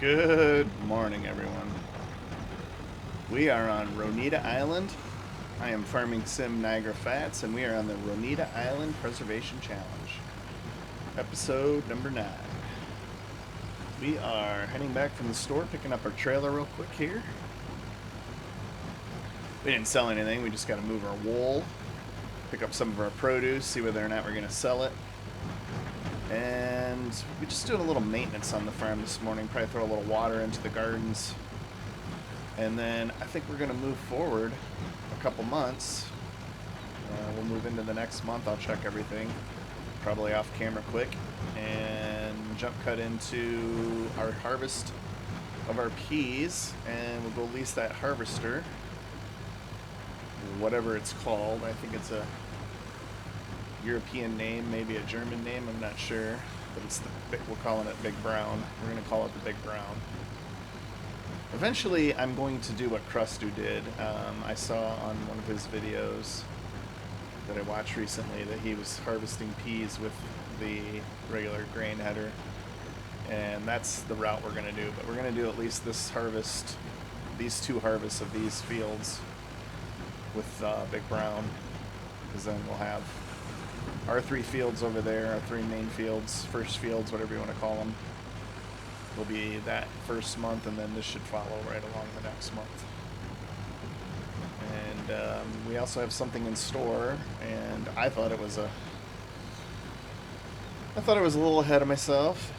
Good morning, everyone. We are on Ronida Island. I am Farming Sim Niagara Fats, and we are on the Ronida Island Preservation Challenge, episode number 9. We are heading back from the store, picking up our trailer real quick here. We didn't sell anything, we just got to move our wool, pick up some of our produce, see whether or not we're going to sell it. And we're just doing a little maintenance on the farm this morning. Probably throw a little water into the gardens. And then I think we're going to move forward a couple months. We'll move into the next month. I'll check everything, probably off camera quick, and jump cut into our harvest of our peas. And we'll go lease that harvester, whatever it's called. I think it's a European name, maybe a German name, I'm not sure, but it's we're calling it Big Brown. We're going to call it the Big Brown. Eventually, I'm going to do what Crustu did. I saw on one of his videos that I watched recently that he was harvesting peas with the regular grain header, and that's the route we're going to do. But we're going to do at least this harvest, these 2 harvests of these fields with Big Brown, because then we'll have our 3 fields over there, our 3 main fields, first fields, whatever you want to call them, will be that first month, and then this should follow right along the next month. And we also have something in store, and I thought it was a little ahead of myself,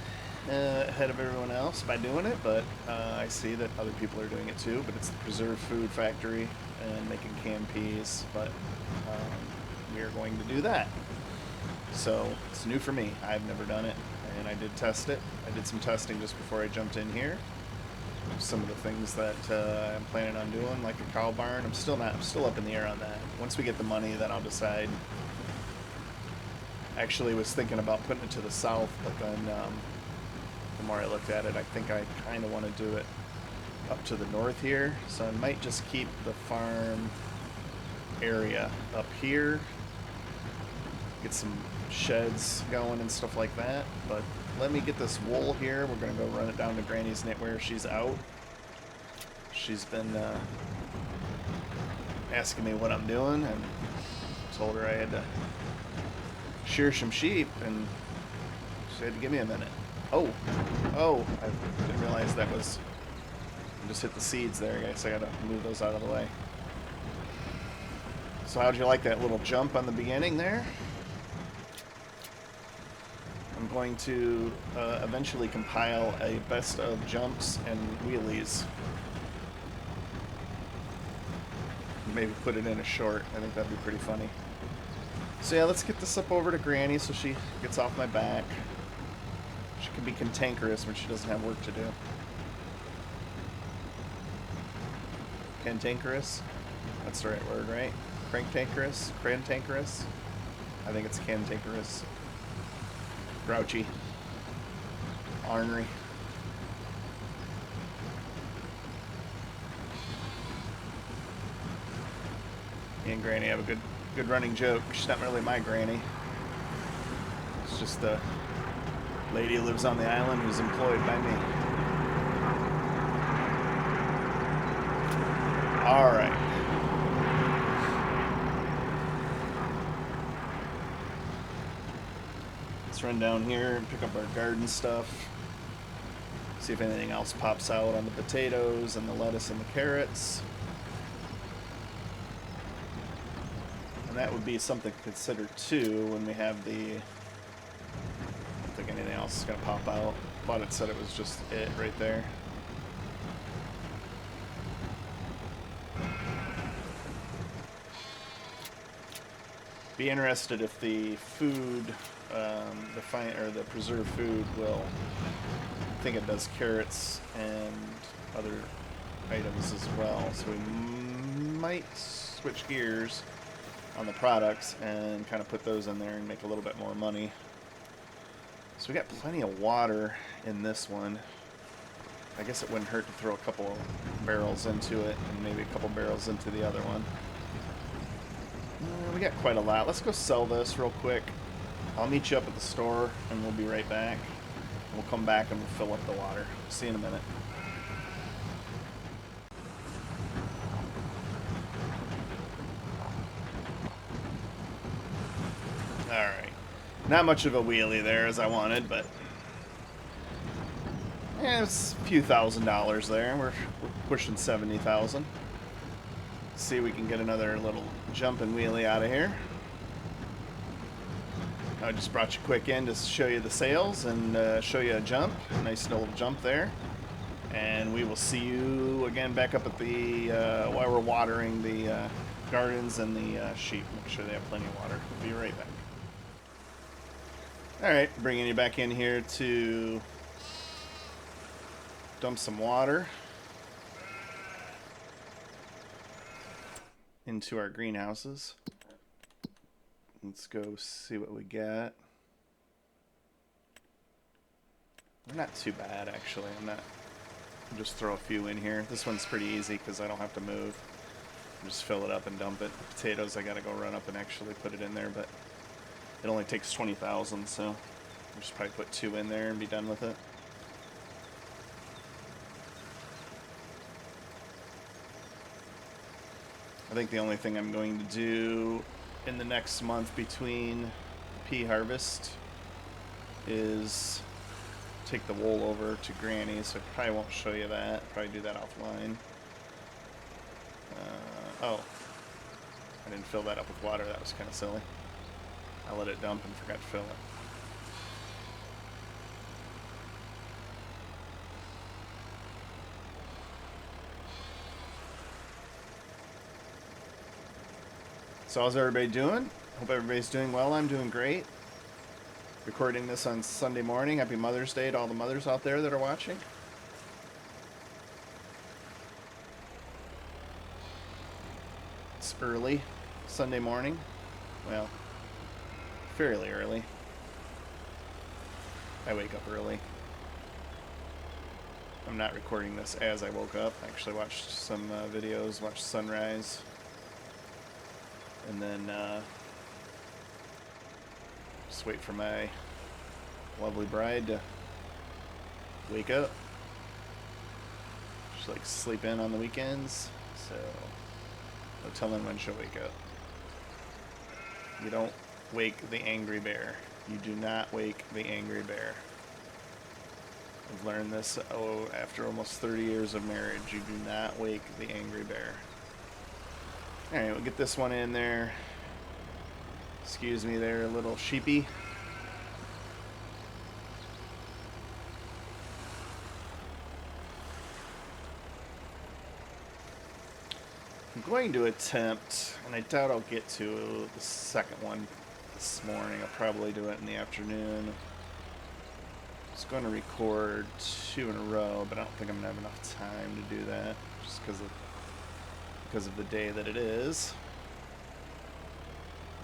ahead of everyone else by doing it, but I see that other people are doing it too. But it's the Preserved Food Factory and making canned peas, but we are going to do that. So it's new for me. I've never done it, and I did test it. I did some testing just before I jumped in here. Some of the things that I'm planning on doing, like a cow barn. I'm still up in the air on that. Once we get the money, then I'll decide. Actually, was thinking about putting it to the south, but then the more I looked at it, I think I kind of want to do it up to the north here. So I might just keep the farm area up here, get some sheds going and stuff like that. But let me get this wool here. We're gonna go run it down to Granny's knitwear. She's out. She's been asking me what I'm doing, and told her I had to shear some sheep, and she had to give me a minute. Oh, I didn't realize that was, I just hit the seeds there, guys. I gotta move those out of the way. So how'd you like that little jump on the beginning there? I'm going to eventually compile a best of jumps and wheelies. Maybe put it in a short. I think that'd be pretty funny. So yeah, let's get this up over to Granny so she gets off my back. She can be cantankerous when she doesn't have work to do. Cantankerous? That's the right word, right? Cranktankerous? Crantankerous? I think it's cantankerous. Grouchy. Ornery. Me and Granny have a good running joke. She's not really my granny. It's just the lady who lives on the island who's employed by me. Alright. Let's run down here and pick up our garden stuff. See if anything else pops out on the potatoes and the lettuce and the carrots. And that would be something to consider too when we have the, I don't think anything else is going to pop out. Thought it said it was just it right there. Be interested if the food, the preserved food will, I think it does carrots and other items as well. So we might switch gears on the products and kind of put those in there and make a little bit more money. So we got plenty of water in this one. I guess it wouldn't hurt to throw a couple barrels into it and maybe a couple barrels into the other one. We got quite a lot. Let's go sell this real quick. I'll meet you up at the store and we'll be right back. We'll come back and we'll fill up the water. See you in a minute. Alright. Not much of a wheelie there as I wanted, but it's a few $1,000s there. We're pushing 70,000. See if we can get another little jump and wheelie out of here. I just brought you quick in to show you the sails and show you a jump. Nice little jump there. And we will see you again back up at the, while we're watering the gardens and the sheep. Make sure they have plenty of water. We'll be right back. Alright, bringing you back in here to dump some water into our greenhouses. Let's go see what we got. They're not too bad, actually. I'll just throw a few in here. This one's pretty easy because I don't have to move. Just fill it up and dump it. Potatoes, I gotta go run up and actually put it in there, but it only takes 20,000, so I'll just probably put 2 in there and be done with it. I think the only thing I'm going to do in the next month between pea harvest is take the wool over to Granny, so I probably won't show you that. Probably do that offline. Oh, I didn't fill that up with water. That was kind of silly. I let it dump and forgot to fill it. So how's everybody doing? Hope everybody's doing well. I'm doing great. Recording this on Sunday morning. Happy Mother's Day to all the mothers out there that are watching. It's early, Sunday morning. Well, fairly early. I wake up early. I'm not recording this as I woke up. I actually watched some videos, watched sunrise. And then just wait for my lovely bride to wake up. She likes to sleep in on the weekends, so no telling when she'll wake up. You don't wake the angry bear. You do not wake the angry bear. I've learned this after almost 30 years of marriage. You do not wake the angry bear. Alright, we'll get this one in there. Excuse me there, little sheepy. I'm going to attempt, and I doubt I'll get to the second one this morning. I'll probably do it in the afternoon. I was going to record 2 in a row, but I don't think I'm going to have enough time to do that, just because of the day that it is.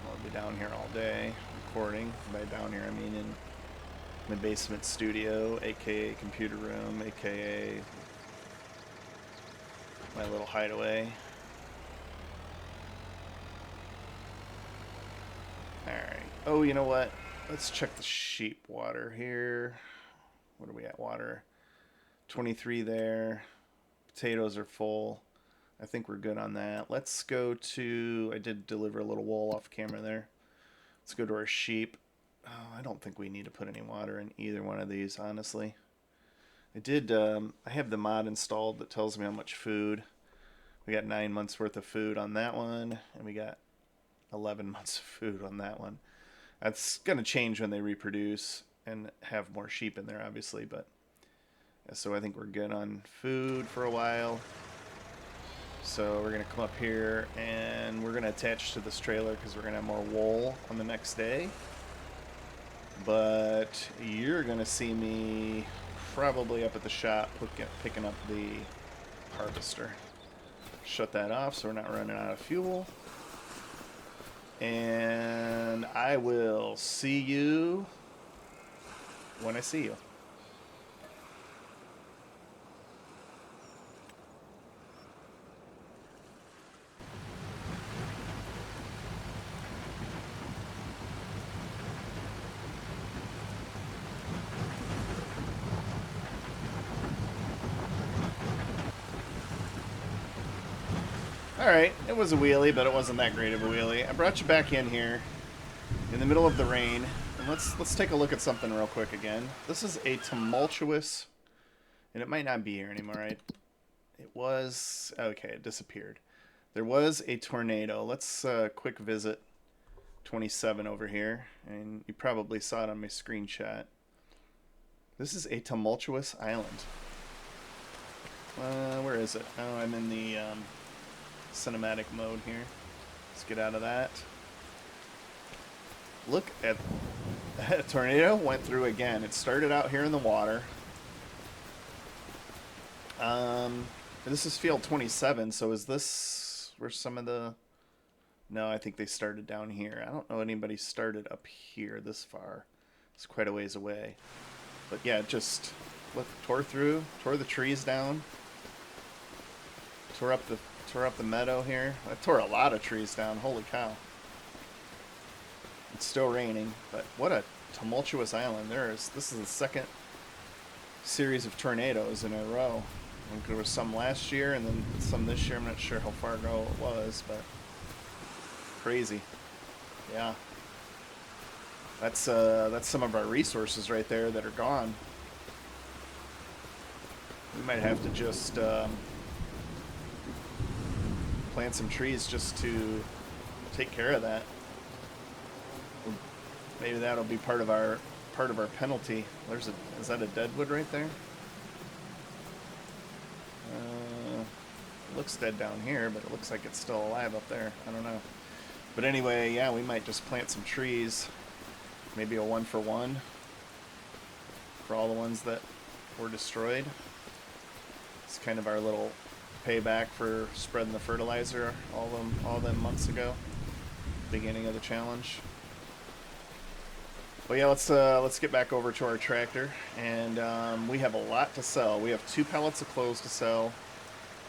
I'll be down here all day recording. By down here I mean in my basement studio, aka computer room, aka my little hideaway. Alright. Oh, you know what? Let's check the sheep water here. What are we at? Water 23 there. Potatoes are full. I think we're good on that. Let's go to... I did deliver a little wool off camera there. Let's go to our sheep. Oh, I don't think we need to put any water in either one of these, honestly. I have the mod installed that tells me how much food. We got 9 months worth of food on that one, and we got 11 months of food on that one. That's going to change when they reproduce and have more sheep in there, obviously, but... So I think we're good on food for a while. So we're going to come up here and we're going to attach to this trailer because we're going to have more wool on the next day. But you're going to see me probably up at the shop picking up the harvester. Shut that off so we're not running out of fuel. And I will see you when I see you. Alright, it was a wheelie, but it wasn't that great of a wheelie. I brought you back in here in the middle of the rain, and let's take a look at something real quick again. This is a tumultuous, and it might not be here anymore, right? It was, okay, it disappeared. There was a tornado. Let's quick visit 27 over here, and you probably saw it on my screenshot. This is a tumultuous island. Where is it? Oh, I'm in the cinematic mode here. Let's get out of that. Look at that tornado went through again. It started out here in the water. This is field 27, so is this where some of the... No, I think they started down here. I don't know anybody started up here this far. It's quite a ways away. But yeah, just look, tore through, tore the trees down, tore up the meadow here. I tore a lot of trees down. Holy cow! It's still raining, but what a tumultuous island there is. This is the second series of tornadoes in a row. I think there was some last year and then some this year. I'm not sure how far ago it was, but crazy. Yeah. That's some of our resources right there that are gone. We might have to just plant some trees just to take care of that. Maybe that'll be part of our penalty. Is that a deadwood right there? It looks dead down here, but it looks like it's still alive up there. I don't know. But anyway, yeah, we might just plant some trees. Maybe a 1-for-1 for all the ones that were destroyed. It's kind of our little payback for spreading the fertilizer all them months ago. Beginning of the challenge. Well, yeah, let's get back over to our tractor, and we have a lot to sell. We have 2 pallets of cloves to sell,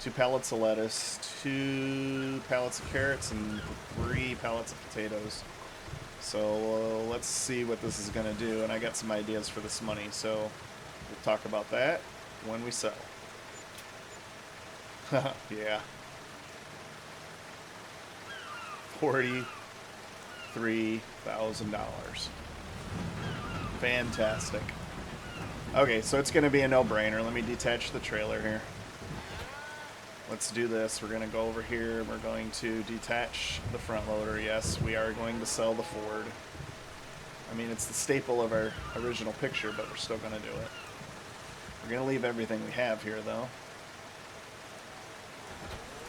2 pallets of lettuce, 2 pallets of carrots, and 3 pallets of potatoes. So let's see what this is going to do, and I got some ideas for this money, so we'll talk about that when we sell. Yeah. $43,000. Fantastic. Okay, so it's going to be a no-brainer. Let me detach the trailer here. Let's do this. We're going to go over here. We're going to detach the front loader. Yes, we are going to sell the Ford. I mean, it's the staple of our original picture, but we're still going to do it. We're going to leave everything we have here, though.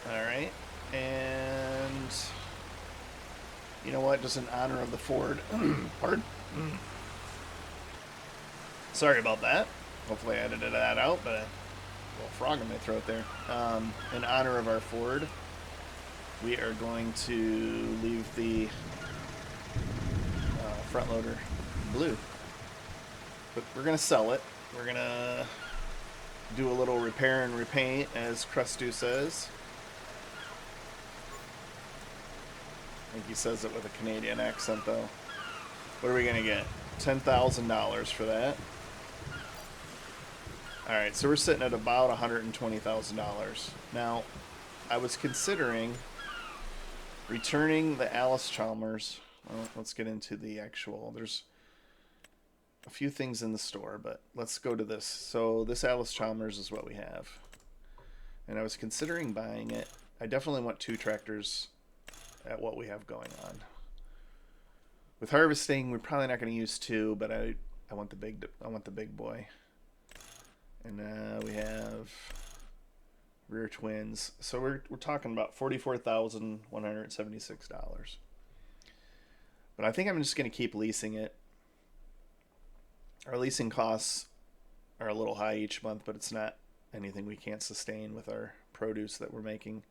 Alright. And... you know what? Just in honor of the Ford. Pardon? Sorry about that. Hopefully I edited that out, but a little frog in my throat there. In honor of our Ford, we are going to leave the front loader blue. But we're going to sell it. We're going to do a little repair and repaint, as Crustu says. I think he says it with a Canadian accent, though. What are we going to get? $10,000 for that. Alright, so we're sitting at about $120,000. Now, I was considering returning the Alice Chalmers. Well, let's get into the actual... There's a few things in the store, but let's go to this. So this Alice Chalmers is what we have. And I was considering buying it. I definitely want 2 tractors at what we have going on. With harvesting, we're probably not going to use 2, but I want the big boy. And we have rear twins. So we're talking about $44,176. But I think I'm just going to keep leasing it. Our leasing costs are a little high each month, but it's not anything we can't sustain with our produce that we're making.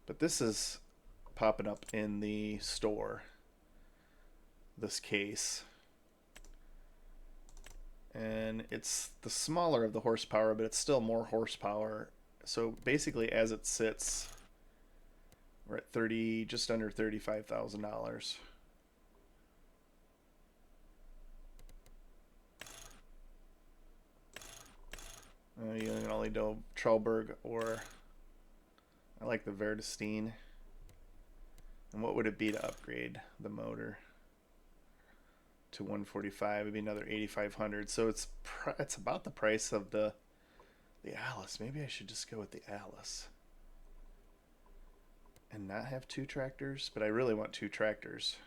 But this is popping up in the store, this case. And it's the smaller of the horsepower, but it's still more horsepower. So basically, as it sits, we're at just under $35,000. You can only do Trelleborg or I like the Verdestein. And what would it be to upgrade the motor to 145? It'd be another 8,500. So it's about the price of the Alice. Maybe I should just go with the Alice and not have two tractors, but I really want two tractors.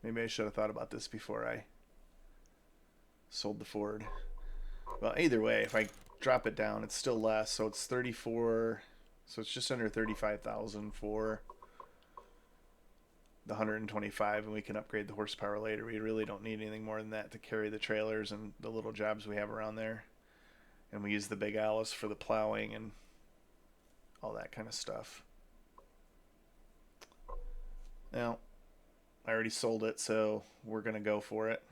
Maybe I should have thought about this before I sold the Ford. Well, either way, if I drop it down, it's still less, so it's 34. So it's just under 35,000 for the 125, and we can upgrade the horsepower later. We really don't need anything more than that to carry the trailers and the little jobs we have around there. And we use the big Alice for the plowing and all that kind of stuff. Now, I already sold it, so we're going to go for it.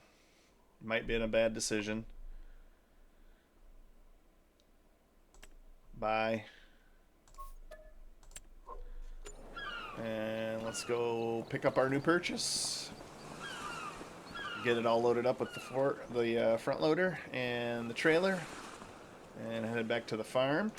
Might be in a bad decision. Buy. And let's go pick up our new purchase. Get it all loaded up with the front loader and the trailer. And head back to the farm.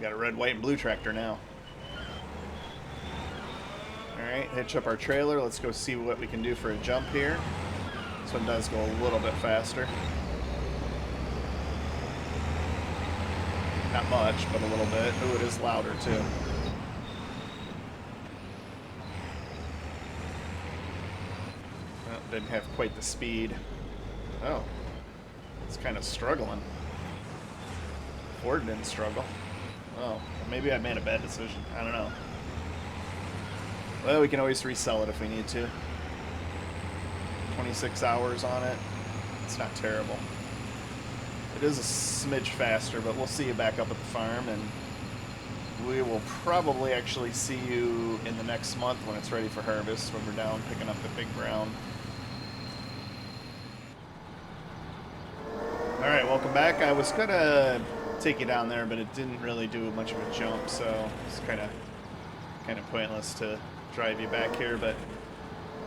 Got a red, white, and blue tractor now. Alright, hitch up our trailer. Let's go see what we can do for a jump here. This one does go a little bit faster. Not much, but a little bit. Ooh, it is louder too. Well, didn't have quite the speed. Oh, it's kind of struggling. Ford didn't struggle. Oh, maybe I made a bad decision. I don't know. Well, we can always resell it if we need to. 26 hours on it. It's not terrible. It is a smidge faster, but we'll see you back up at the farm, and we will probably actually see you in the next month when it's ready for harvest, when we're down picking up the big brown. Alright, welcome back. I was gonna take you down there, but it didn't really do much of a jump, so it's kind of pointless to drive you back here. But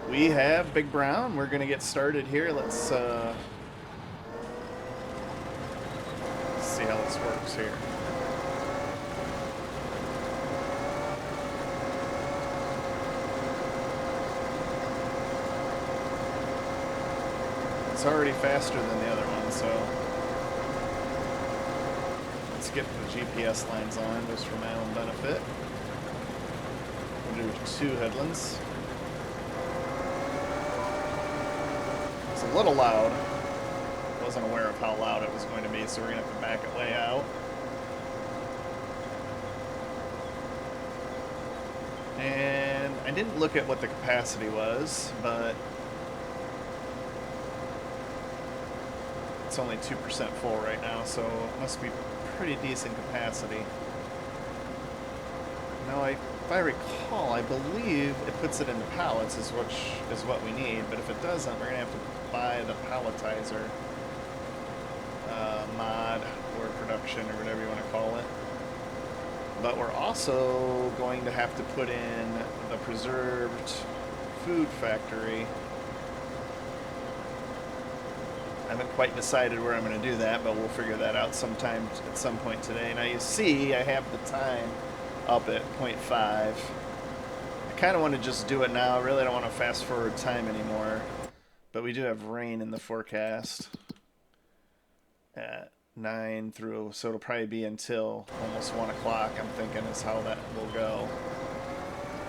we have Big Brown. We're gonna get started here. Let's see how this works here. It's already faster than the other one, so let's get the GPS lines on just for my own benefit. We'll do 2 headlands. It's a little loud. Wasn't aware of how loud it was going to be, so we're going to have to back it way out. And I didn't look at what the capacity was, but it's only 2% full right now, so it must be pretty decent capacity. Now, if I recall, I believe it puts it into pallets, is what we need. But if it doesn't, we're gonna have to buy the palletizer mod or production or whatever you want to call it. But we're also going to have to put in the preserved food factory. I haven't quite decided where I'm going to do that, but we'll figure that out sometime at some point today. Now you see I have the time up at 0.5. I kind of want to just do it now. I really don't want to fast forward time anymore. But we do have rain in the forecast at 9 through, so it'll probably be until almost 1 o'clock, I'm thinking, is how that will go.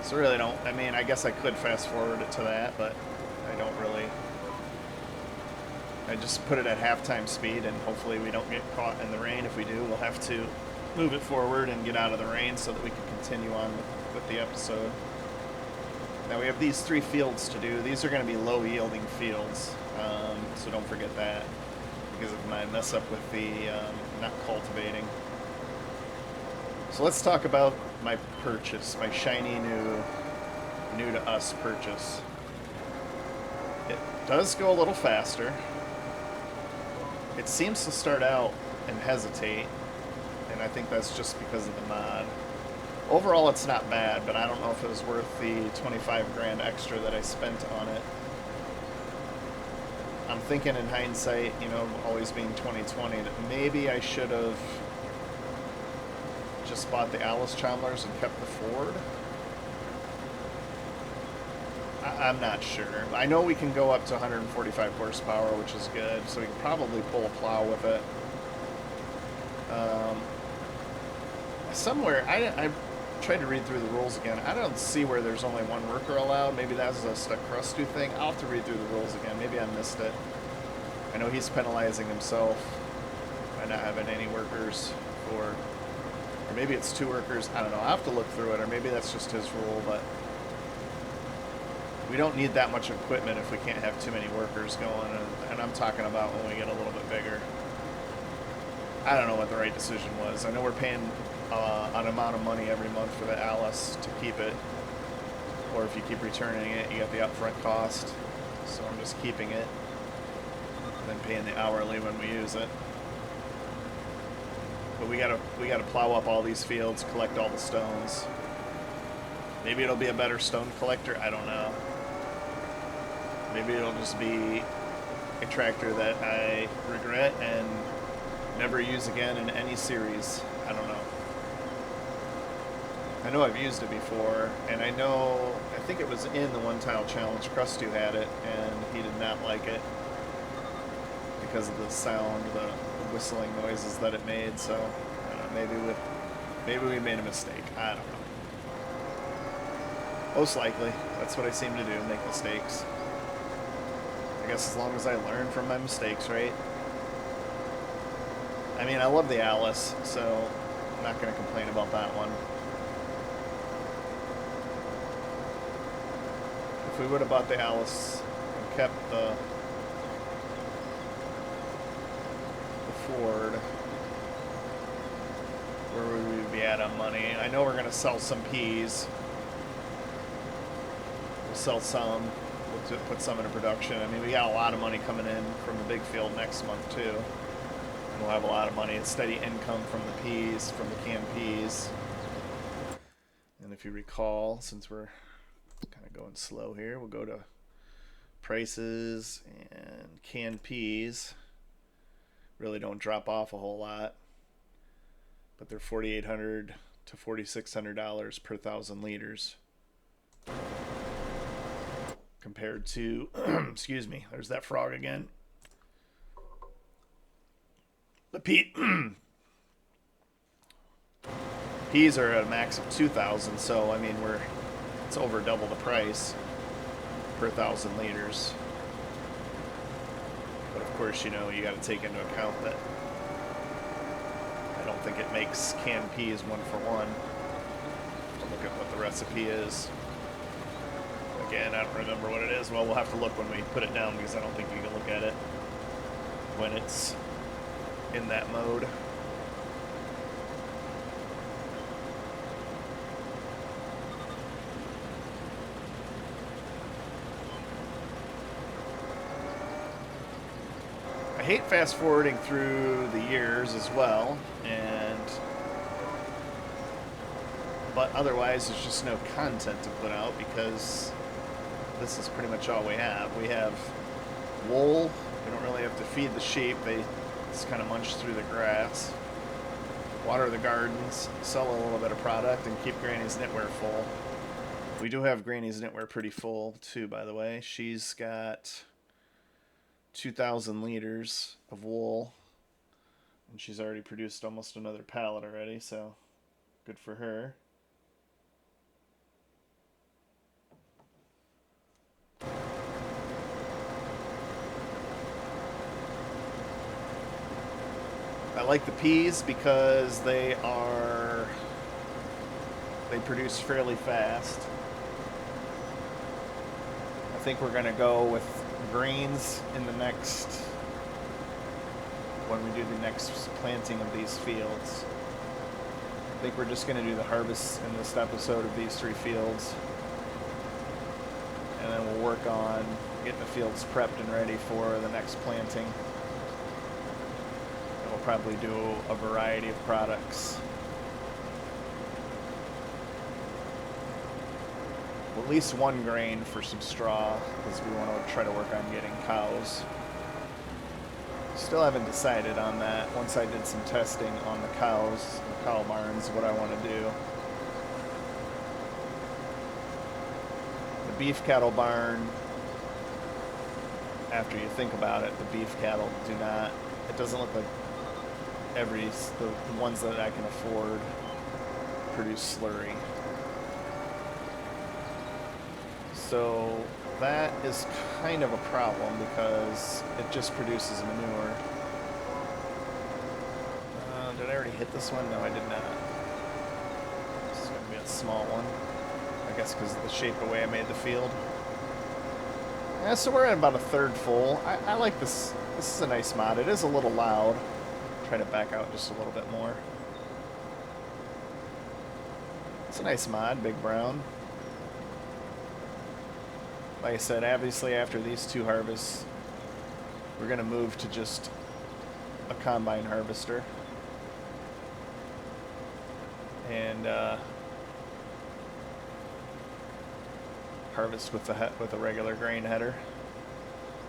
So really don't, I mean, I guess I could fast forward it to that, but I don't really. I just put it at halftime speed, and hopefully we don't get caught in the rain. If we do, we'll have to move it forward and get out of the rain so that we can continue on with the episode. Now we have these 3 fields to do. These are going to be low yielding fields, so don't forget that, because of my mess up with the not cultivating. So let's talk about my purchase, my shiny new to us purchase. It does go a little faster. It seems to start out and hesitate, and I think that's just because of the mod. Overall, it's not bad, but I don't know if it was worth the 25 grand extra that I spent on it. I'm thinking in hindsight, you know, always being 2020, that maybe I should have just bought the Alice Chandlers and kept the Ford. I'm not sure. I know we can go up to 145 horsepower, which is good, so we can probably pull a plow with it. Somewhere, I tried to read through the rules again. I don't see where there's only one worker allowed. Maybe that's just a Crustu thing. I'll have to read through the rules again. Maybe I missed it. I know he's penalizing himself by not having any workers for, or maybe it's 2 workers. I don't know. I'll have to look through it, or maybe that's just his rule, but we don't need that much equipment if we can't have too many workers going, and I'm talking about when we get a little bit bigger. I don't know what the right decision was. I know we're paying an amount of money every month for the Alice to keep it, or if you keep returning it, you get the upfront cost. So I'm just keeping it, and then paying the hourly when we use it. But we gotta plow up all these fields, collect all the stones. Maybe it'll be a better stone collector. I don't know. Maybe it'll just be a tractor that I regret and never use again in any series. I don't know. I know I've used it before, and I think it was in the One Tile Challenge. Crustu had it, and he did not like it because of the sound, the whistling noises that it made. So I don't know, maybe we made a mistake. I don't know. Most likely, that's what I seem to do, make mistakes. I guess as long as I learn from my mistakes, right? I mean, I love the Alice, so I'm not going to complain about that one. If we would have bought the Alice and kept the Ford, where would we be at on money? I know we're going to sell some peas. We'll sell some. We'll put some into production. I mean, we got a lot of money coming in from the big field next month, too. We'll have a lot of money. It's steady income from the peas, from the canned peas. And if you recall, since we're kind of going slow here, we'll go to prices, and canned peas really don't drop off a whole lot, but they're $4,800 to $4,600 per 1,000 liters compared to excuse me, there's that frog again. The peas are at a max of 2,000, so I mean it's over double the price per 1,000 liters. But of course, you know, you got to take into account that I don't think it makes canned peas 1-for-1. I'll look at what the recipe is. Again, I don't remember what it is. Well, we'll have to look when we put it down, because I don't think you can look at it when it's in that mode. I hate fast forwarding through the years as well, but otherwise there's just no content to put out, because this is pretty much all we have. We have wool. We don't really have to feed the sheep. They just kind of munch through the grass, water the gardens, sell a little bit of product, and keep Granny's knitwear full. We do have Granny's knitwear pretty full too, by the way. She's got 2,000 liters of wool, and she's already produced almost another pallet already, so good for her. I like the peas because they produce fairly fast. I think we're going to go with greens in the next, when we do the next planting of these fields. I think we're just going to do the harvest in this episode of these 3 fields, and then we'll work on getting the fields prepped and ready for the next planting. probably do a variety of products. At least one grain for some straw, because we want to try to work on getting cows. Still haven't decided on that. Once I did some testing on the cows, the cow barns, what I want to do. The beef cattle barn, after you think about it, the beef cattle do not, it doesn't look like the ones that I can afford produce slurry. So that is kind of a problem because it just produces manure. Did I already hit this one? No, I did not. This is going to be a small one. I guess because of the shape of the way I made the field. Yeah, so we're at about a third full. I like this. This is a nice mod. It is a little loud. Try to back out just a little bit more. It's a nice mod, Big Brown. Like I said, obviously after these two harvests, we're going to move to just a combine harvester. And harvest with a regular grain header.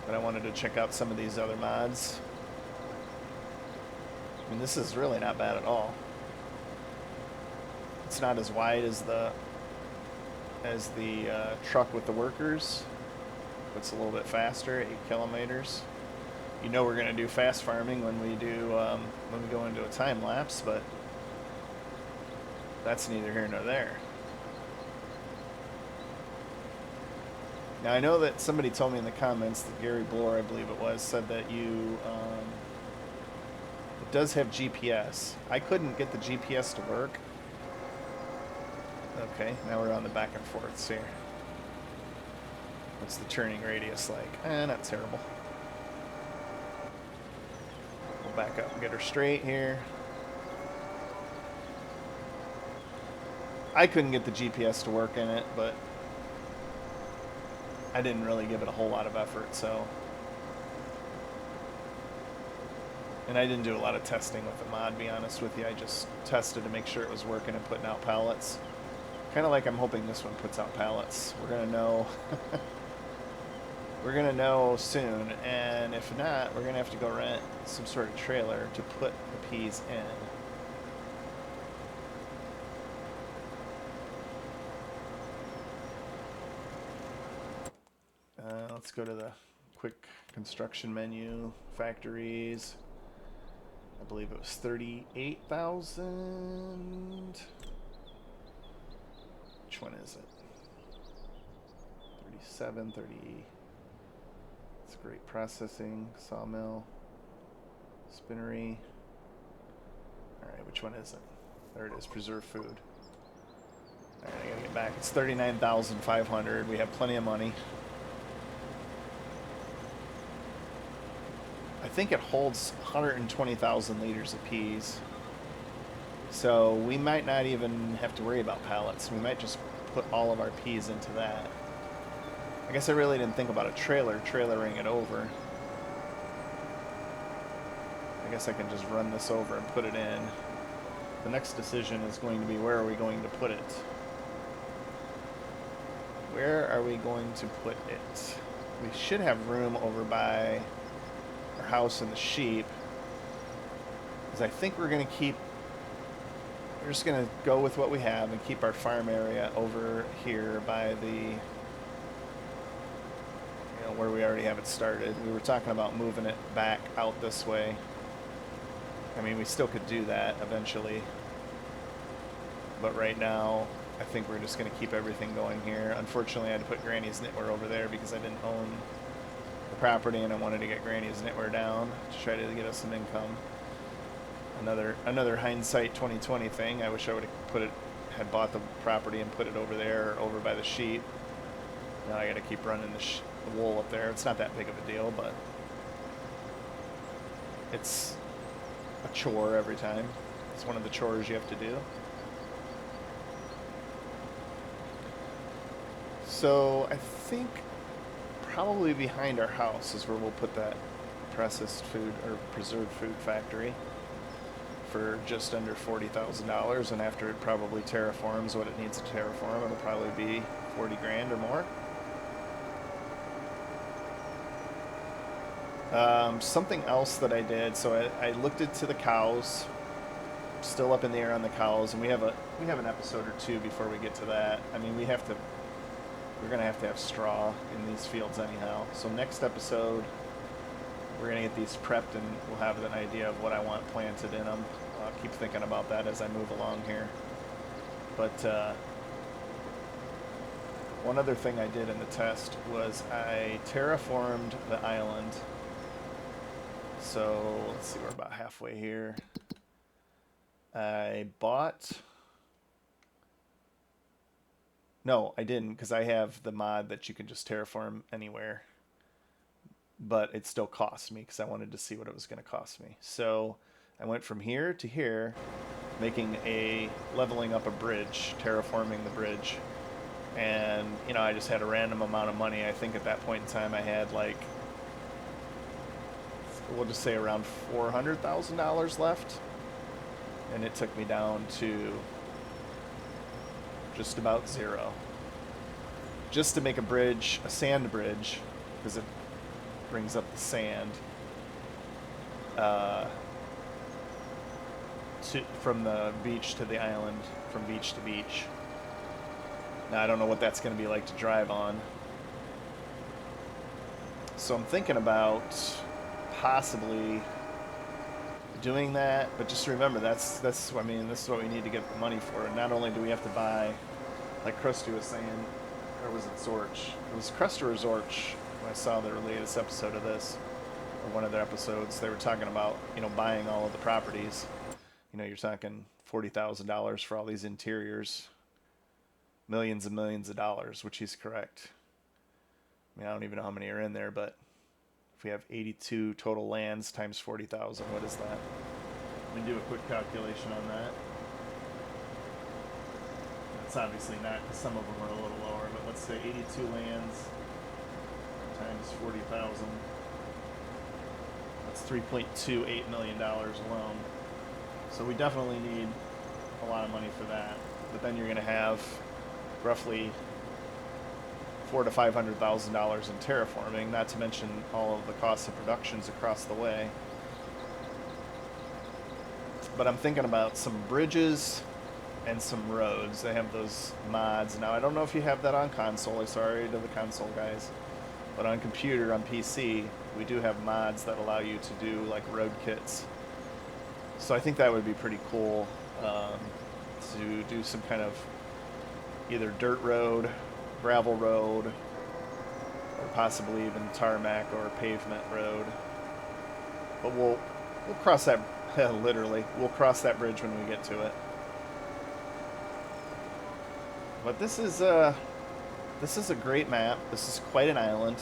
But I wanted to check out some of these other mods. I mean, this is really not bad at all. It's not as wide as the truck with the workers. It's a little bit faster, 8 kilometers. You know we're going to do fast farming when we go into a time lapse, but that's neither here nor there. Now I know that somebody told me in the comments that Gary Bloor, I believe it was, said that it does have GPS. I couldn't get the GPS to work. Okay, now we're on the back and forths here. What's the churning radius like? Not terrible. We'll back up and get her straight here. I couldn't get the GPS to work in it, but I didn't really give it a whole lot of effort, so. And I didn't do a lot of testing with the mod, to be honest with you. I just tested to make sure it was working and putting out pallets. Kind of like I'm hoping this one puts out pallets. We're gonna know. We're gonna know soon, and if not, we're gonna have to go rent some sort of trailer to put the peas in. Let's go to the quick construction menu, factories. I believe it was 38,000. Which one is it? 37, 30. It's great processing, sawmill, spinnery. Alright, which one is it? There it is, preserved food. Alright, I gotta get back. It's 39,500. We have plenty of money. I think it holds 120,000 liters of peas. So we might not even have to worry about pallets. We might just put all of our peas into that. I guess I really didn't think about a trailering it over. I guess I can just run this over and put it in. The next decision is going to be, where are we going to put it? Where are we going to put it? We should have room over by our house and the sheep. Because I think we're going to keep... We're just going to go with what we have and keep our farm area over here by the, where we already have it started. We were talking about moving it back out this way. I mean, we still could do that eventually. But right now, I think we're just going to keep everything going here. Unfortunately, I had to put Granny's knitwear over there because I didn't own the property and I wanted to get Granny's knitwear down to try to get us some income. Another hindsight 2020 thing. I wish I would have had bought the property and put it over there or over by the sheep. Now I got to keep running the wool up there. It's not that big of a deal, but it's a chore every time. It's one of the chores you have to do. So I think probably behind our house is where we'll put that processed food or preserved food factory. for just under $40,000, and after it probably terraforms what it needs to terraform, it'll probably be 40 grand or more. Something else that I did, so I looked into the cows. Still up in the air on the cows, and we have an episode or two before we get to that. I mean, we're gonna have to have straw in these fields anyhow. So next episode, we're gonna get these prepped, and we'll have an idea of what I want planted in them. I'll keep thinking about that as I move along here. But one other thing I did in the test was I terraformed the island. So let's see, we're about halfway here. No, I didn't, because I have the mod that you can just terraform anywhere. But it still cost me, because I wanted to see what it was going to cost me. So I went from here to here, leveling up a bridge, terraforming the bridge. And, you know, I just had a random amount of money. I think at that point in time I had, like, we'll just say around $400,000 left. And it took me down to just about zero. Just to make a bridge, a sand bridge, because it brings up the sand from the beach to the island, from beach to beach. Now I don't know what that's going to be like to drive on. So I'm thinking about possibly doing that, but just remember that's I mean, this is what we need to get the money for. And not only do we have to buy, like Krusty was saying, or was it Zorch? It was Krusty or Zorch when I saw the latest episode of this, or one of their episodes. They were talking about, you know, buying all of the properties. You know, you're talking $40,000 for all these interiors, millions and millions of dollars, which he's correct. I mean, I don't even know how many are in there, but if we have 82 total lands times 40,000, what is that? Let me do a quick calculation on that. That's obviously not, because some of them are a little lower, but let's say 82 lands times 40,000. That's $3.28 million alone. So we definitely need a lot of money for that. But then you're going to have roughly $400,000 to $500,000 in terraforming, not to mention all of the costs of productions across the way. But I'm thinking about some bridges and some roads. They have those mods. Now, I don't know if you have that on console. Sorry to the console guys. But on computer, on PC, we do have mods that allow you to do like road kits. So I think that would be pretty cool to do some kind of either dirt road, gravel road, or possibly even tarmac or pavement road. But we'll cross that, literally, we'll cross that bridge when we get to it. But this is a great map. This is quite an island,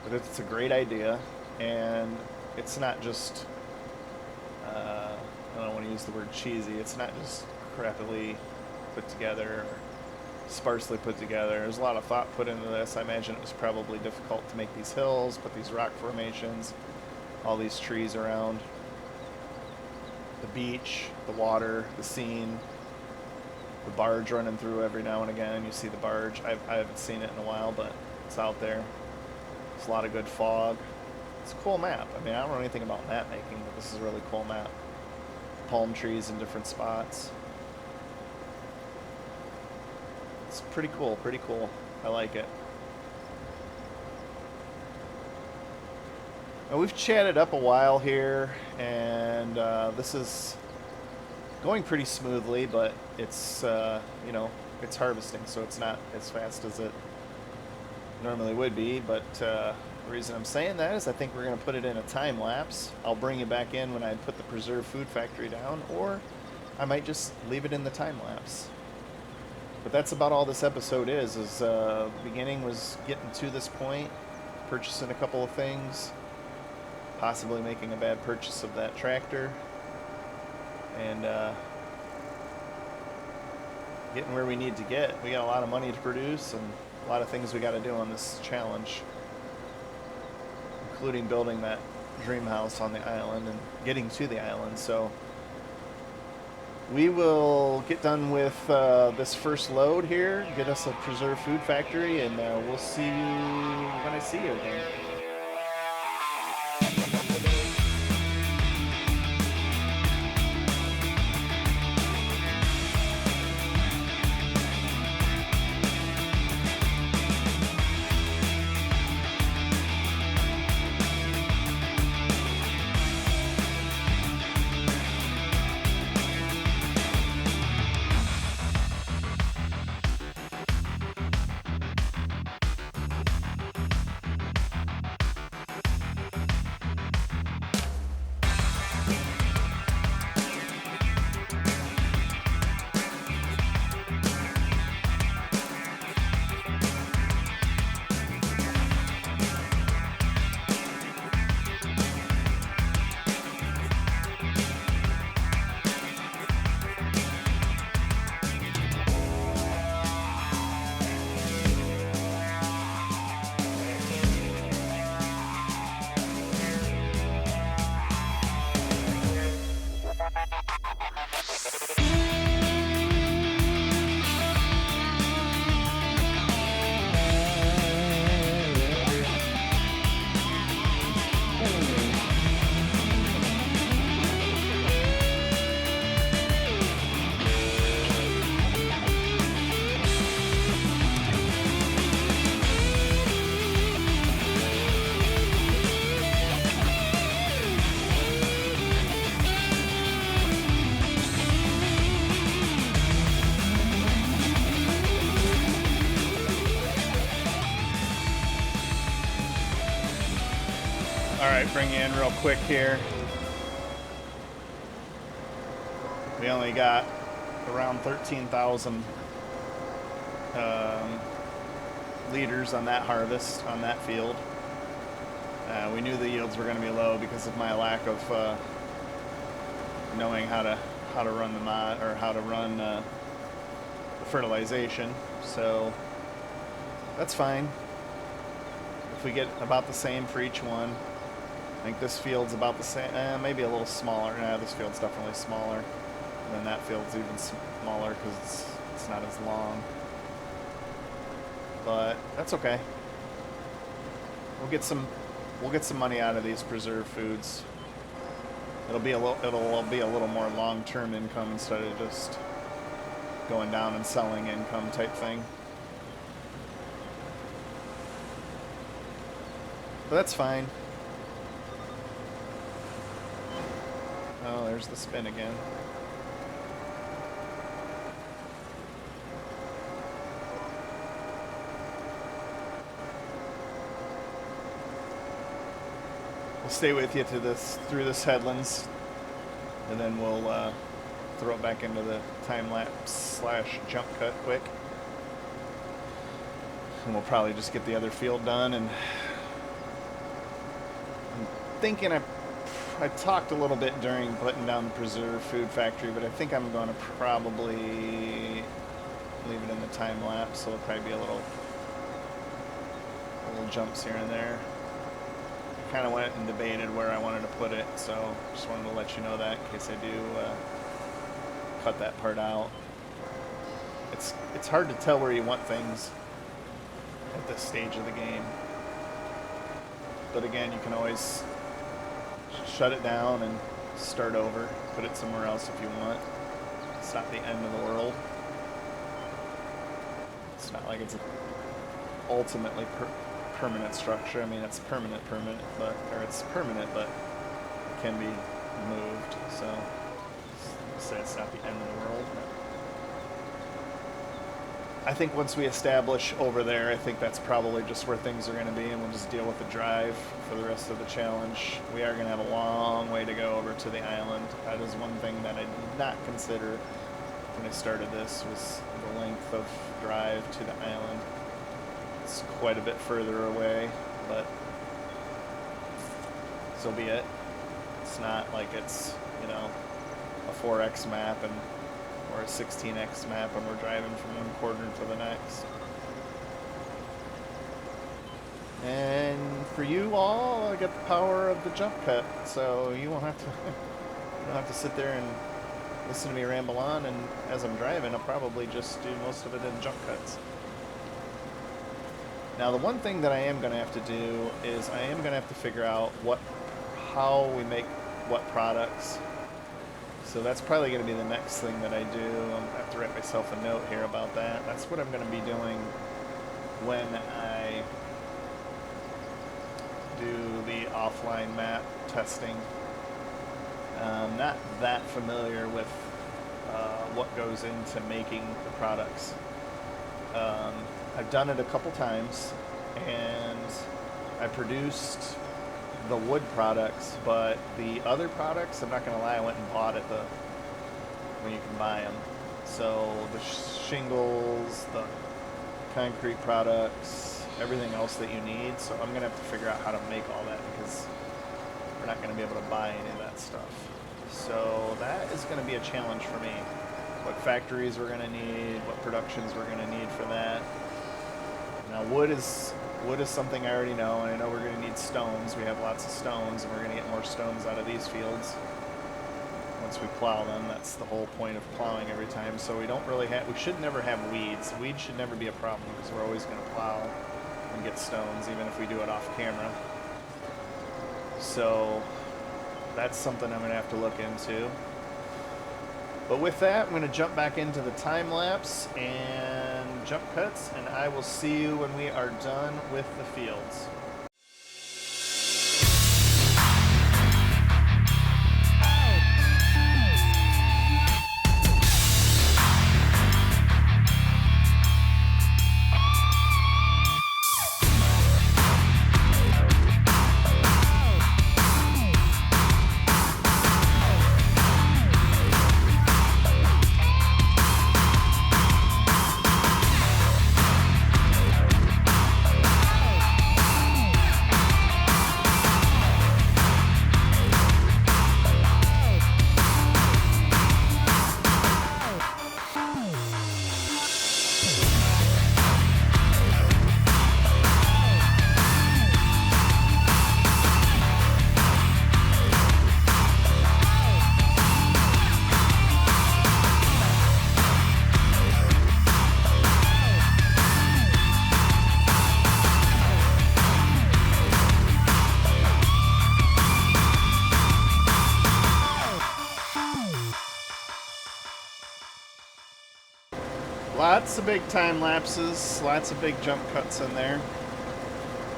but it's a great idea, and it's not just, I don't want to use the word cheesy, it's not just crappily put together or sparsely put together. There's a lot of thought put into this. I imagine it was probably difficult to make these hills, put these rock formations, all these trees around the beach, the water, the scene, the barge running through every now and again. You see the barge. I haven't seen it in a while, but it's out there. There's a lot of good fog. It's a cool map. I mean, I don't know anything about map making, but this is a really cool map. Palm trees in different spots. It's pretty cool, pretty cool. I like it. Now, we've chatted up a while here, and this is going pretty smoothly, but it's, you know, it's harvesting, so it's not as fast as it normally would be. But the reason I'm saying that is I think we're going to put it in a time lapse. I'll bring you back in when I put the preserved food factory down, or I might just leave it in the time lapse. But that's about all this episode is beginning was getting to this point, purchasing a couple of things, possibly making a bad purchase of that tractor, and getting where we need to get. We got a lot of money to produce and a lot of things we got to do on this challenge, including building that dream house on the island and getting to the island. So we will get done with this first load here, get us a preserved food factory, and we'll see you when I see you again. Alright, bring you in real quick here. We only got around 13,000 liters on that harvest, on that field. We knew the yields were going to be low because of my lack of knowing how to run the mod, or how to run the fertilization. So that's fine. If we get about the same for each one. I think this field's about the same, maybe a little smaller. Nah, this field's definitely smaller. And then that field's even smaller because it's not as long. But that's okay. We'll get some money out of these preserved foods. It'll be a little more long-term income instead of just going down and selling income type thing. But that's fine. Oh, there's the spin again. We'll stay with you through this headlands, and then we'll throw it back into the time lapse / jump cut quick, and we'll probably just get the other field done. And I'm thinking I talked a little bit during putting down the preserved food factory, but I think I'm going to probably leave it in the time lapse, so it'll probably be a little jumps here and there. I kind of went and debated where I wanted to put it, so just wanted to let you know that in case I do cut that part out. It's hard to tell where you want things at this stage of the game, but again, you can always shut it down and start over, put it somewhere else if you want. It's not the end of the world. It's not like it's an ultimately permanent structure. I mean, it's permanent, but it's permanent, but it can be moved. So say it's not the end of the world. I think once we establish over there, I think that's probably just where things are going to be, and we'll just deal with the drive for the rest of the challenge. We are going to have a long way to go over to the island. That is one thing that I did not consider when I started this, was the length of drive to the island. It's quite a bit further away, but so be it. It's not like it's, you know, a 4X map or a 16X map and we're driving from one quadrant to the next. And for you all, I get the power of the jump cut, so you won't have to you don't have to sit there and listen to me ramble on, and as I'm driving, I'll probably just do most of it in jump cuts. Now, the one thing that I am going to have to do is I am going to have to figure out how we make what products. So that's probably going to be the next thing that I do. I'm going to have to write myself a note here about that. That's what I'm going to be doing when I do the offline map testing. I'm not that familiar with what goes into making the products. I've done it a couple times, and I produced the wood products, but the other products, I'm not going to lie, I went and bought when you can buy them. So the shingles, the concrete products, everything else that you need. So I'm going to have to figure out how to make all that, because we're not going to be able to buy any of that stuff. So that is going to be a challenge for me. What factories we're going to need, what productions we're going to need for that. Now wood is something I already know, and I know we're going to need stones. We have lots of stones, and we're going to get more stones out of these fields once we plow them. That's the whole point of plowing every time. So we should never have weeds. Weeds should never be a problem, because we're always going to plow and get stones, even if we do it off camera. So that's something I'm going to have to look into. But with that, I'm going to jump back into the time lapse and jump cuts, and I will see you when we are done with the fields. Lots of big time lapses, lots of big jump cuts in there.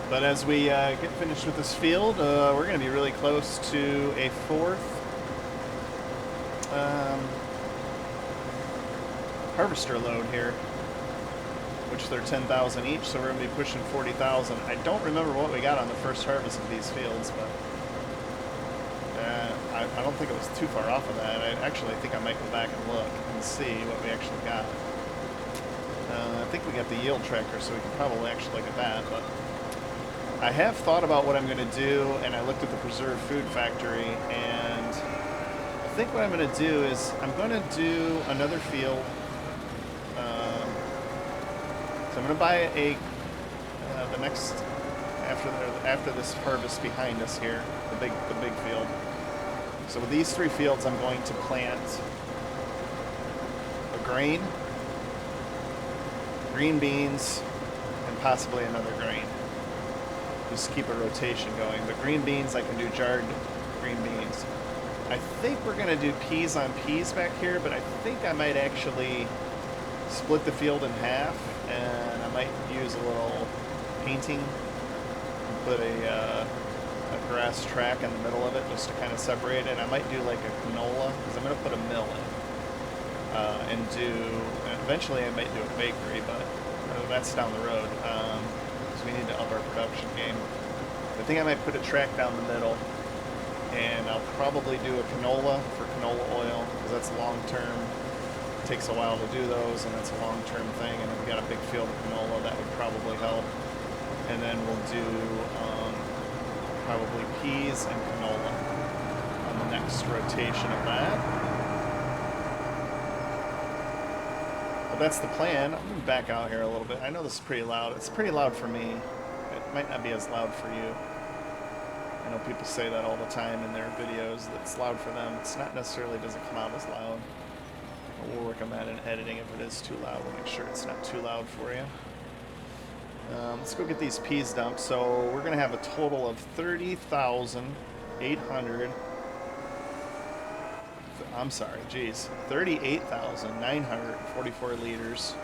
But as we get finished with this field, we're going to be really close to a fourth harvester load here, which they're 10,000 each, so we're going to be pushing 40,000. I don't remember what we got on the first harvest of these fields, but I don't think it was too far off of that. I think I might go back and look and see what we actually got. I think we got the yield tracker, so we can probably actually look at that, but I have thought about what I'm going to do, and I looked at the preserved food factory, and I think what I'm going to do is I'm going to do another field. So I'm going to buy the next after this harvest behind us here, the big field. So with these three fields, I'm going to plant a grain, green beans, and possibly another grain. Just keep a rotation going. But green beans, I can do jarred green beans. I think we're going to do peas on peas back here, but I think I might actually split the field in half, and I might use a little painting and put a grass track in the middle of it just to kind of separate it. I might do like a canola, because I'm going to put a mill in. And eventually I might do a bakery, but that's down the road, so we need to up our production game. I think I might put a track down the middle, and I'll probably do a canola for canola oil, because that's long-term. It takes a while to do those, and that's a long-term thing, and if we got a big field of canola, that would probably help. And then we'll do probably peas and canola on the next rotation of that. But that's the plan. I'm going to back out here a little bit. I know this is pretty loud. It's pretty loud for me. It might not be as loud for you. I know people say that all the time in their videos, that it's loud for them. It's not necessarily, doesn't come out as loud. But we'll work on that in editing. If it is too loud, we'll make sure it's not too loud for you. Let's go get these peas dumped. So we're going to have a total of 30,800. I'm sorry, geez. 38,944 liters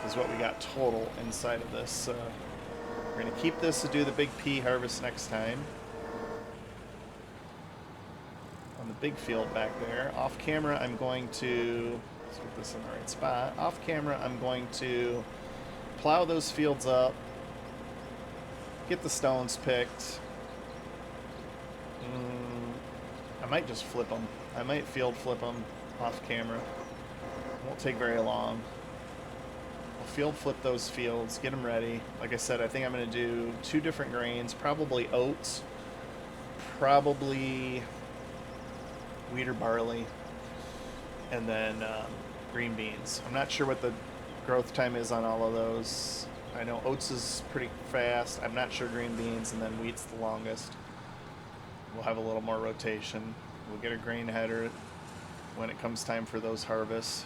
is what we got total inside of this. We're going to keep this to do the big pea harvest next time. On the big field back there. Off camera, I'm going to... Let's get this in the right spot. Off camera, I'm going to plow those fields up. Get the stones picked. I might just flip them. I might field flip them off camera. It won't take very long. I'll field flip those fields, get them ready. Like I said, I think I'm going to do 2 different grains, probably oats, probably wheat or barley, and then green beans. I'm not sure what the growth time is on all of those. I know oats is pretty fast. I'm not sure green beans, and then wheat's the longest. We'll have a little more rotation. We'll get a grain header when it comes time for those harvests.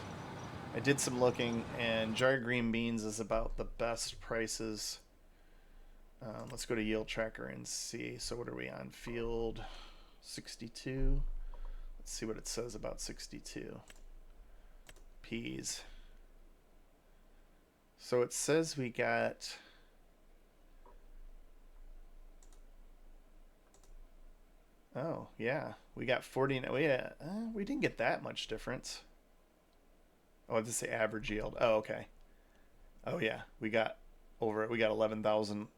I did some looking, and jar green beans is about the best prices. Let's go to yield tracker and see. So what are we on? Field 62. Let's see what it says about 62. Peas. So it says we got... Oh, yeah. We got 40. We didn't get that much difference. Oh, this is the average yield. Oh, okay. Oh, yeah. We got 11,000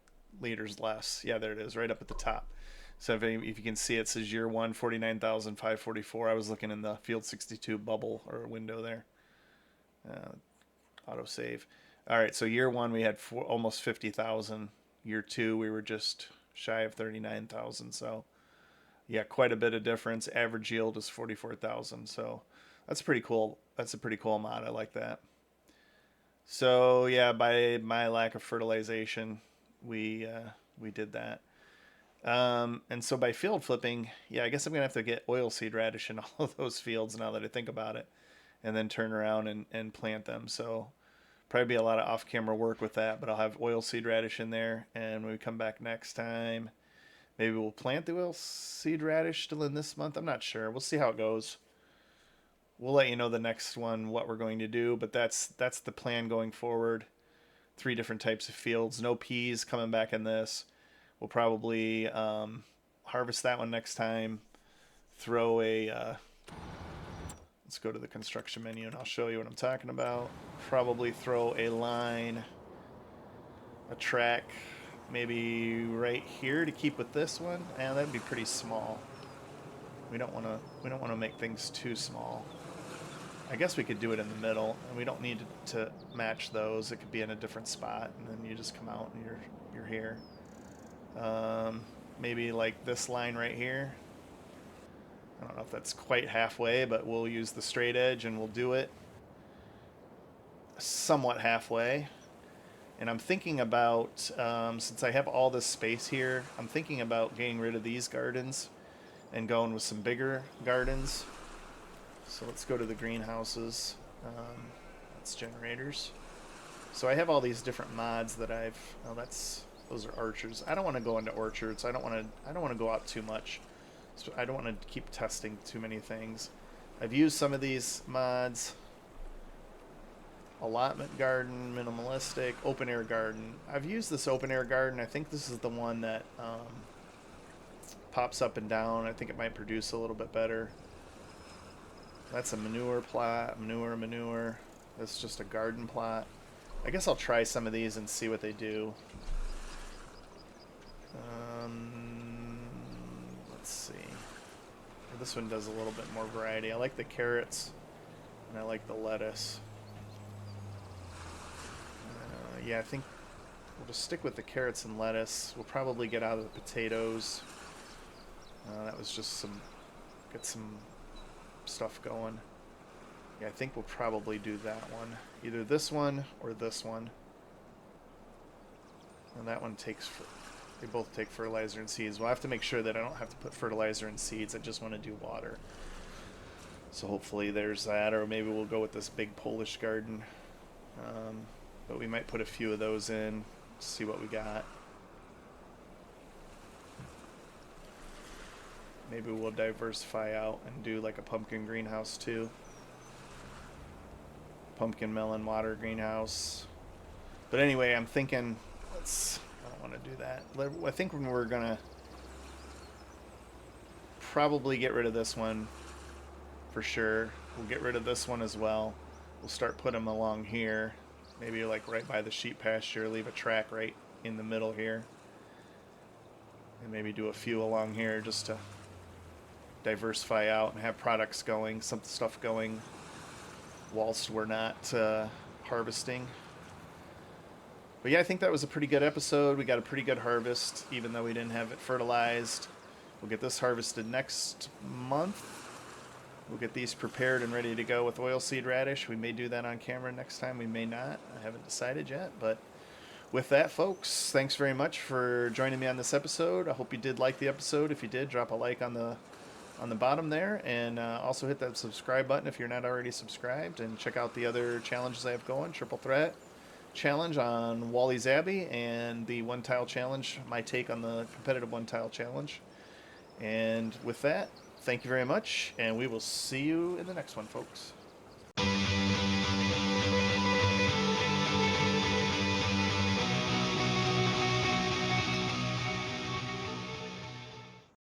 liters less. Yeah, there it is, right up at the top. So if you can see, it says year 1, 49,544. I was looking in the field 62 bubble or window there. Auto save. All right, so year 1 we had almost 50,000. Year 2 we were just shy of 39,000. So yeah, quite a bit of difference. Average yield is 44,000. So that's pretty cool. That's a pretty cool amount. I like that. So yeah, by my lack of fertilization, we did that. And so by field flipping, yeah, I guess I'm gonna have to get oilseed radish in all of those fields now that I think about it, and then turn around and plant them. So probably be a lot of off-camera work with that, but I'll have oilseed radish in there, and when we come back next time, maybe we'll plant the oilseed radish still in this month. I'm not sure. We'll see how it goes. We'll let you know the next one what we're going to do, but that's the plan going forward. 3 different types of fields. No peas coming back in this. We'll probably harvest that one next time. Throw a... let's go to the construction menu and I'll show you what I'm talking about. Probably throw a line, a track, maybe right here to keep with this one. And that'd be pretty small. We don't want to make things too small. I guess we could do it in the middle, and we don't need to match those. It could be in a different spot, and then you just come out and you're here. Maybe like this line right here. I don't know if that's quite halfway, but we'll use the straight edge and we'll do it somewhat halfway. And I'm thinking about, since I have all this space here, I'm thinking about getting rid of these gardens and going with some bigger gardens. So let's go to the greenhouses. That's generators. So I have all these different mods that I've. Oh, those are archers. I don't want to go into orchards. I don't want to go out too much. So I don't want to keep testing too many things. I've used some of these mods. Allotment garden, minimalistic, open air garden. I've used this open air garden. I think this is the one that pops up and down. I think it might produce a little bit better. That's a manure plot, manure. That's just a garden plot. I guess I'll try some of these and see what they do. Let's see. This one does a little bit more variety. I like the carrots, and I like the lettuce. Yeah, I think we'll just stick with the carrots and lettuce. We'll probably get out of the potatoes. That was just get some stuff going. Yeah, I think we'll probably do that one. Either this one or this one. And that one takes They both take fertilizer and seeds. We'll have to make sure that I don't have to put fertilizer and seeds. I just want to do water. So hopefully there's that, or maybe we'll go with this big Polish garden. But we might put a few of those in, see what we got. Maybe we'll diversify out and do like a pumpkin greenhouse too. Pumpkin melon water greenhouse. But anyway, I'm thinking, I don't want to do that. I think we're gonna probably get rid of this one for sure. We'll get rid of this one as well. We'll start putting them along here. Maybe like right by the sheep pasture, leave a track right in the middle here. And maybe do a few along here just to diversify out and have products going, some stuff going whilst we're not harvesting. But yeah, I think that was a pretty good episode. We got a pretty good harvest, even though we didn't have it fertilized. We'll get this harvested next month. We'll get these prepared and ready to go with oilseed radish. We may do that on camera next time. We may not. I haven't decided yet. But with that, folks, thanks very much for joining me on this episode. I hope you did like the episode. If you did, drop a like on the bottom there, and also hit that subscribe button if you're not already subscribed, and check out the other challenges I have going. Triple Threat Challenge on Wally's Abbey, and the One Tile Challenge, my take on the competitive One Tile Challenge. And with that, thank you very much, and we will see you in the next one, folks.